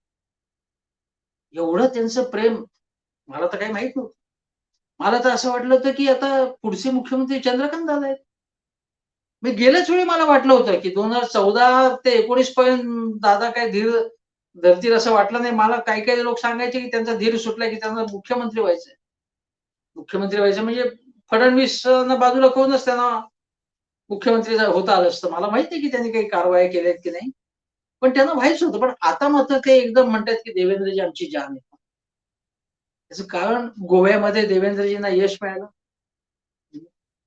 एवढं त्यांचं प्रेम मला तर काही माहीत नव्हतं. मला तर असं वाटलं होतं, की आता पुढचे मुख्यमंत्री चंद्रकांत दादा आहेत. मी गेल्याच वेळी मला वाटलं होतं, की 2014 ते 19 पर्यंत दादा काय धीर धरतील असं वाटलं नाही. मला काही-काही लोक सांगायचे, की त्यांचा धीर सुटला, की त्यांना मुख्यमंत्री व्हायचंय. मुख्यमंत्री व्हायचं म्हणजे फडणवीसांना बाजूला करूनच त्यांना मुख्यमंत्री होता आलं असतं. मला माहित नाही, की त्यांनी काही कारवाया केल्यात की नाही. पण त्यांना व्हायचं होतं. पण आता मात्र ते एकदम म्हणतात, की देवेंद्रजी आमची जान आहे. त्याचं कारण गोव्यामध्ये देवेंद्रजींना यश मिळालं.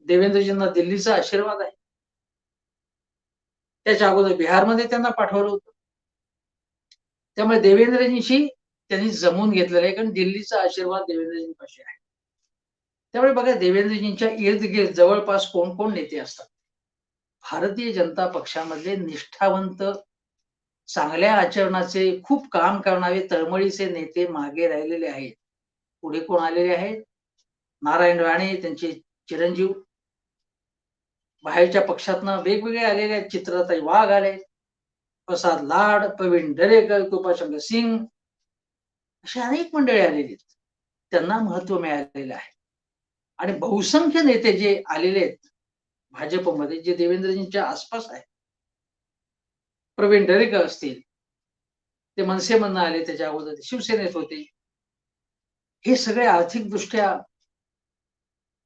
देवेंद्रजींना दिल्लीचा आशीर्वाद आहे. त्याच्या अगोदर बिहारमध्ये त्यांना पाठवलं होतं. त्यामुळे देवेंद्रजींशी त्यांनी जमवून घेतलेलं आहे, कारण दिल्लीचा आशीर्वाद देवेंद्रजींपाशी आहे. त्यामुळे बघा देवेंद्रजींच्या इर्द-गिर्द जवळपास कोण-कोण नेते असतात. भारतीय जनता पक्षामधले निष्ठावंत, चांगल्या आचरणाचे, खूप काम करणारे, तळमळीचे नेते मागे राहिलेले आहेत. पुढे कोण आलेले आहेत? नारायण राणे, त्यांचे चिरंजीव, बाहेरच्या पक्षातनं वेगवेगळे आलेले आहेत. चित्रताई वाघ आले, प्रसाद लाड, प्रवीण दरेकर, कृपाशंकर सिंग, अशी अनेक मंडळी आलेली आहेत. त्यांना महत्व मिळालेलं आहे. आणि बहुसंख्य नेते जे आलेले आहेत भाजपमध्ये, जे देवेंद्रजींच्या आसपास आहेत. प्रवीण दरेकर असतील, ते मनसेमधनं आले, त्याच्या अगोदर ते शिवसेनेत होते. हे सगळे आर्थिकदृष्ट्या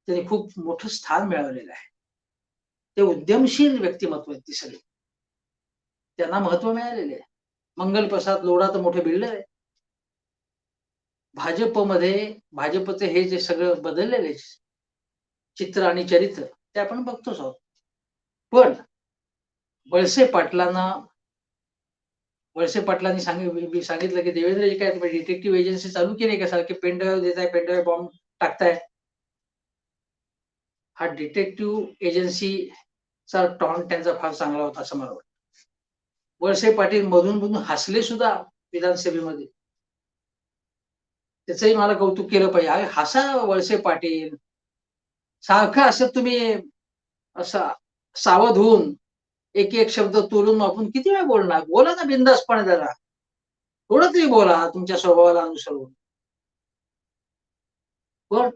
त्यांनी खूप मोठं स्थान मिळवलेलं आहे. ते उद्यमशील व्यक्तिमत्व आहेत ती सगळी. त्यांना महत्व मिळालेले आहे. मंगलप्रसाद लोढा तर मोठे बिल्डर आहे. भाजपमध्ये भाजपचं हे जे सगळं बदललेलं आहे चित्र आणि चरित्र, ते आपण बघतोच आहोत. पण वळसे पाटलांना वळसे पाटलांनी सांगितलं, की देवेंद्रजी काय तुम्ही डिटेक्टिव्ह एजन्सी चालू केली का? सारखे पेन ड्राईव्ह देताय, पेन ड्राईव्ह बॉम्ब टाकताय. हा डिटेक्टिव्ह एजन्सीचा टॉन त्यांचा फार चांगला होता असं मला वाटतं. वळसे पाटील मधून हसले सुद्धा विधानसभेमध्ये. त्याचंही मला कौतुक केलं पाहिजे. अरे हसा वळसे पाटील. सारखं असं तुम्ही असं सावध होऊन एक एक शब्द तोलून आपण किती वेळ बोलणार? बोला ना बिनधास्तपणे जरा. थोडं तरी बोला तुमच्या स्वभावाला अनुसरून. पण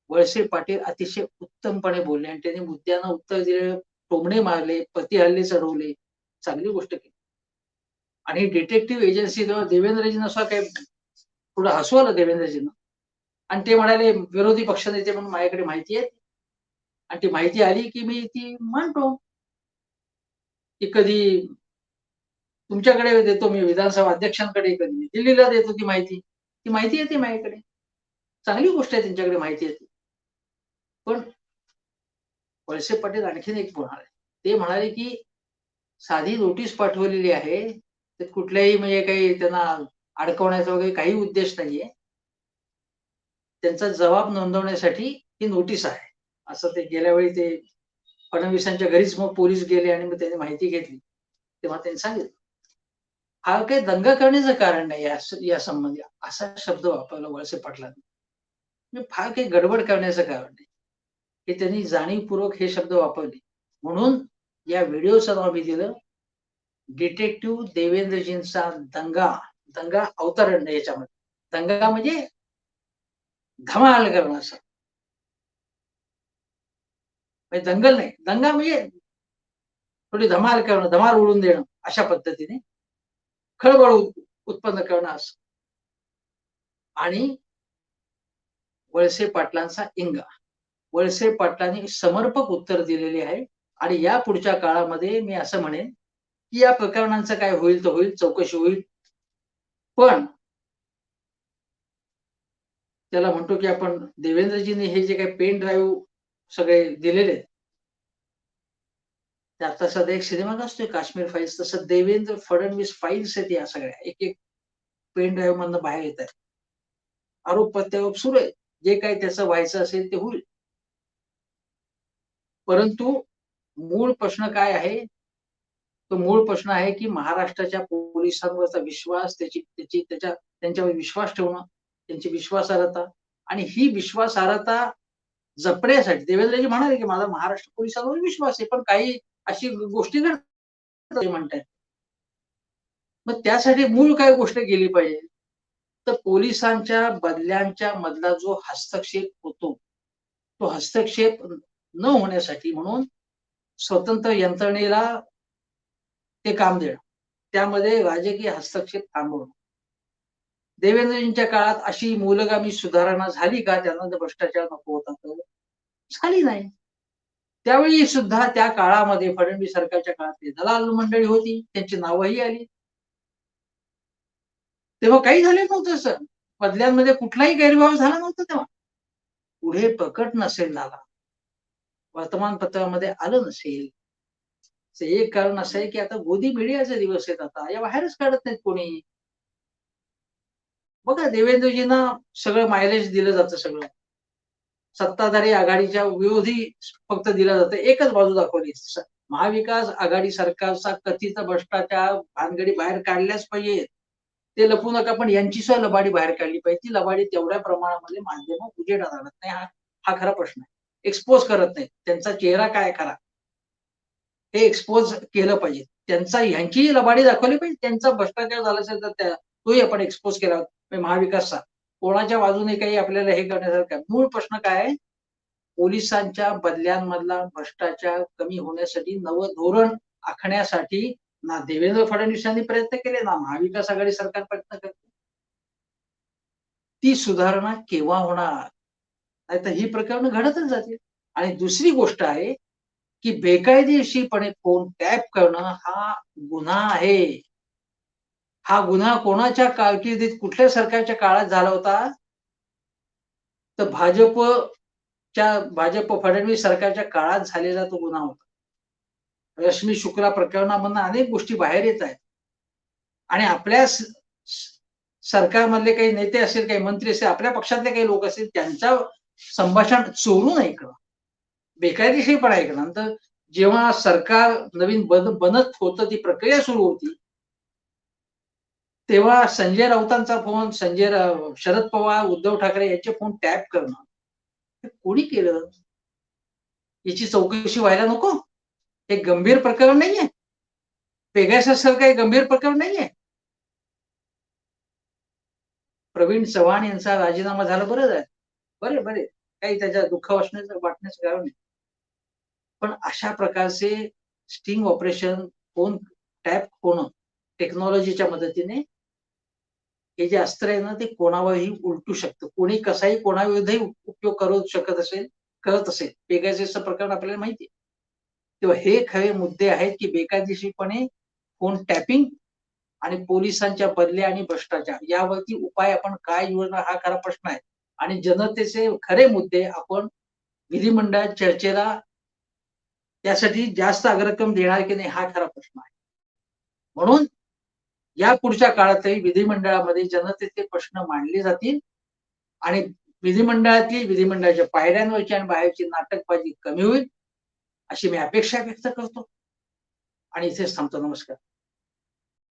वळसे पाटील अतिशय उत्तमपणे बोलले आणि त्यांनी मुद्द्यांना उत्तर दिले, टोमणे मारले, प्रतिहल्ले चढवले. चांगली गोष्ट केली. आणि डिटेक्टिव्ह एजन्सीजवळ देवेंद्रजींना सुद्धा काही थोडं हसू आलं देवेंद्रजींना. आणि ते म्हणाले, विरोधी पक्षनेते म्हणून माझ्याकडे माहिती आहे आणि ती माहिती आली, की मी ती मांडतो, की कधी तुमच्याकडे देतो मी विधानसभा अध्यक्षांकडे, कधी मी दिल्लीला देतो ती माहिती. ती माहिती येते माझ्याकडे. चांगली गोष्ट आहे त्यांच्याकडे माहिती येते. पण वळसे पाटील आणखीन एक म्हणाले. ते म्हणाले, की साधी नोटीस पाठवलेली आहे. त्यात कुठल्याही म्हणजे काही त्यांना अडकवण्याचा वगैरे काही उद्देश नाहीये. त्यांचा जबाब नोंदवण्यासाठी ही नोटीस आहे. असं ते गेल्या वेळी ते फडणवीसांच्या घरीच मग पोलीस गेले आणि मग त्यांनी माहिती घेतली. तेव्हा त्यांनी सांगितलं. हा काही दंगा करण्याचं कारण नाही या संबंधी असा शब्द वापरला वळसे पाटलांनी. म्हणजे फार काही गडबड करण्याचं कारण नाही. हे त्यांनी जाणीवपूर्वक हे शब्द वापरले. म्हणून या व्हिडिओचं नाव मी दिलं, डिटेक्टिव्ह देवेंद्रजींचा दंगा. दंगा अवतरण नाही याच्यामध्ये. दंगा म्हणजे धमाल करणं असं. म्हणजे दंगल नाही. दंगा म्हणजे थोडी धमाल करणं, धमाल उडवून देणं अशा पद्धतीने खळबळ उत्पन्न करणं असं. आणि वळसे पाटलांचा इंगा. वळसे पाटलांनी समर्पक उत्तर दिलेले आहे आणि या पुढच्या काळामध्ये मी असं म्हणेन, की या प्रकरणांचं काय होईल तर होईल, चौकशी होईल. पण त्याला म्हणतो, की आपण देवेंद्रजींनी हे जे काही पेन ड्राईव्ह सगळे दिलेले आहेत, ते आता सध्या एक सिनेमा नसतोय काश्मीर फाईल्स, तसं देवेंद्र फडणवीस फाईल्स आहेत या सगळ्या. एक-एक पेन ड्राईव्ह मधनं बाहेर येत आहेत. आरोप प्रत्यारोप सुरू आहे. जे काही त्याचं व्हायचं असेल ते होईल. परंतु मूळ प्रश्न काय आहे? तो मूळ प्रश्न आहे, की महाराष्ट्राच्या पोलिसांवरचा विश्वास, त्यांच्यावर विश्वास ठेवणं, त्यांची विश्वासार्हता आणि ही विश्वासार्हता जपण्यासाठी देवेंद्रजी म्हणाले, की माझा महाराष्ट्र पोलिसांवर विश्वास आहे. पण काही अशी गोष्टी घडतात ते म्हणतायत. मग त्यासाठी मूळ काय गोष्ट केली पाहिजे? तर पोलिसांच्या बदल्यांच्या मधला जो हस्तक्षेप होतो, तो हस्तक्षेप न होण्यासाठी म्हणून स्वतंत्र यंत्रणेला ते काम देणं. त्यामध्ये राजकीय हस्तक्षेप थांबवणं. देवेंद्रजींच्या काळात अशी मूलगामी सुधारणा झाली का? त्यांना जर भ्रष्टाचार नको होता तर? झाली नाही. त्यावेळी सुद्धा त्या काळामध्ये फडणवीस सरकारच्या काळात ते दलाल मंडळी होती. त्यांची नावंही आली. तेव्हा काही झालं नव्हतं सर. बदल्यांमध्ये कुठलाही गैरव्यवहार झाला नव्हता तेव्हा. पुढे प्रकट नसेल झाला. वर्तमानपत्रामध्ये आलं नसेल. एक कारण असं आहे, की आता गोदी मीडियाचे दिवस आहेत आता. या बाहेरच काढत नाहीत कोणी. बघा देवेंद्रजींना सगळं मायलेज दिलं जातं सगळं. सत्ताधारी आघाडीच्या विरोधी फक्त दिलं जातं. एकच बाजू दाखवली. महाविकास आघाडी सरकारचा कथित भ्रष्टाचार भानगडी बाहेर काढल्याच पाहिजेत. ते लपवू नका, पण यांची सुद्धा लबाडी बाहेर काढली पाहिजे. ती लबाडी तेवढ्या प्रमाणामध्ये माध्यमं उजेडात आणत नाही. हा खरा प्रश्न आहे. एक्सपोज करत नाहीत. त्यांचा चेहरा काय खरा, हे एक्सपोज केलं पाहिजे. ह्यांचीही लबाडी दाखवली पाहिजे. त्यांचा भ्रष्टाचार झाला असेल तर तोही आपण एक्सपोज केला म्हणजे महाविकासचा. कोणाच्या बाजूने काही आपल्याला हे करण्यासारखं मूळ प्रश्न काय आहे? पोलिसांच्या बदल्यांमधला भ्रष्टाचार कमी होण्यासाठी नवं धोरण आखण्यासाठी ना देवेंद्र फडणवीसांनी प्रयत्न केले, ना महाविकास आघाडी सरकार प्रयत्न करते. ती सुधारणा केव्हा होणार? नाहीतर ही प्रकरणं घडतच जातील. आणि दुसरी गोष्ट आहे, की बेकायदेशीरपणे फोन टॅप करणं हा गुन्हा आहे. हा गुन्हा कोणाच्या कारकिर्दीत कुठल्या सरकारच्या काळात झाला होता? तर भाजप फडणवीस सरकारच्या काळात झालेला तो गुन्हा होता. रश्मी शुक्ला प्रकरणामधनं अनेक गोष्टी बाहेर येत आहेत. आणि आपल्या सरकारमधले काही नेते असेल, काही मंत्री असेल, आपल्या पक्षातले काही लोक असतील, त्यांचं संभाषण चोरून ऐकणं, बेकायदेशीरपणे ऐकणं. नंतर जेव्हा सरकार नवीन बनत होतं, ती प्रक्रिया सुरू होती, तेव्हा संजय राऊतांचा फोन, शरद पवार, उद्धव ठाकरे यांचे फोन टॅप करणं, हे कोणी केलं? याची चौकशी व्हायला नको? हे गंभीर प्रकरण नाहीये. पेगासस सारखं काही गंभीर प्रकरण नाहीये. प्रवीण चव्हाण यांचा राजीनामा झाला, बरं झालं. बरे बरे, काही त्याच्या दुःख वाटण्याचं कारण नाही. पण अशा प्रकारचे स्टिंग ऑपरेशन, फोन टॅप होणं टेक्नॉलॉजीच्या मदतीने, हे जे अस्त्र आहे ना, ते कोणावरही उलटू शकतं. कोणी कसाही कोणाविरुद्धही उपयोग करू शकत असेल, करत असेल. पेगाससचं प्रकरण आपल्याला माहिती आहे. तेव्हा हे खरे मुद्दे आहेत, की बेकायदेशीरपणे फोन टॅपिंग आणि पोलिसांच्या बदल्या आणि भ्रष्टाचार यावरती उपाय आपण काय योजना, हा खरा प्रश्न आहे. आणि जनतेचे खरे मुद्दे आपण विधिमंडळात चर्चेला त्यासाठी जास्त अग्रक्रम देणार की नाही, हा खरा प्रश्न आहे. म्हणून या पुढच्या काळातही विधिमंडळामध्ये जनतेचे प्रश्न मांडले जातील आणि विधिमंडळातली, विधिमंडळाच्या पायऱ्यांवरची आणि बाहेरची नाटकबाजी कमी होईल, अशी मी अपेक्षा व्यक्त करतो आणि इथेच थांबतो. नमस्कार.